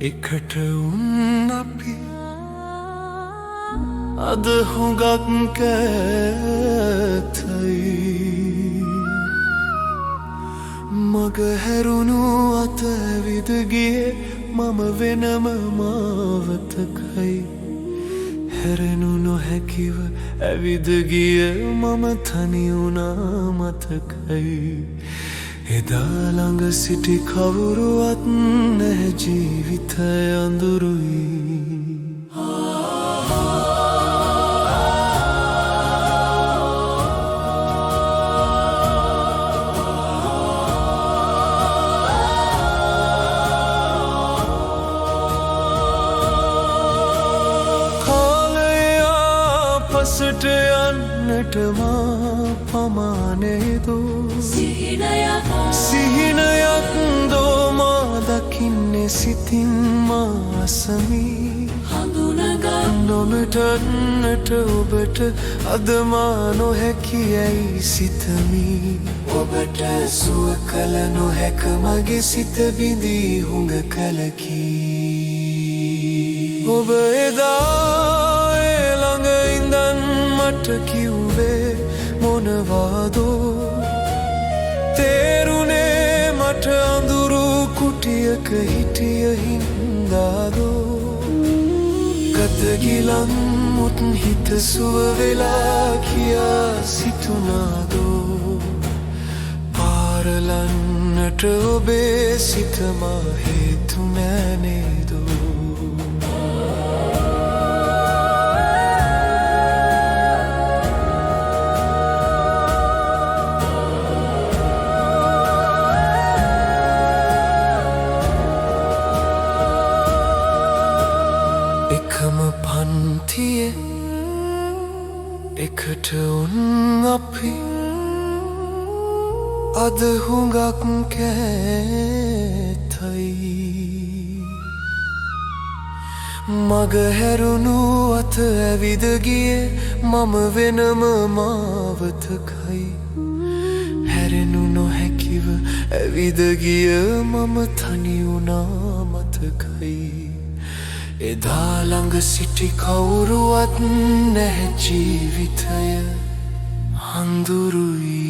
එකට උන් අපි අද හුඟක් කෑතයි මග හැරුණු අත ඇවිද ගියේ මම වෙනම මාවතකයි හැරෙනු නොහැකිව ඇවිද ගිය මම තනි වුණා මතකයි එදා ළඟ සිටි කවුරුවත් නැහැ ජීවිතය අඳුරුයි පසට යන්නට මා පමානේදෝ සිහිනයක් දෝ මා දකින්නේ සිතින් මා අසමී නොමටන්නට ඔබට අද මා නොහැකි යැයි සිතමී ඔබට සුව කළ නොහැක මගේ සිත බිඳී හුඟ කලකී ඔබ එදා ළඟ ඉඳන් මට කිව්වේ මොනවාදෝ තේරුනේ මට අඳුරු කුටියක හිටිය හින්දාදෝ ගත ගිලන් මුත් හිත සුව වෙලා කියා සිතුනාදෝ පාරලන්නට ඔබේ සිත මා හේතු නෑනේදෝ එකම පන්තියේ එකට උන් අපි අද හුඟක් කෑතයි මග හැරුණු අත ඇවිද ගියේ මම වෙනම මාවතකයි හැරෙනු නොහැකිව ඇවිද ගිය මම තනි වුණා මතකයි එදා ළඟ සිටි කවුරුවත් නැහැ ජීවිතය අඳුරුයි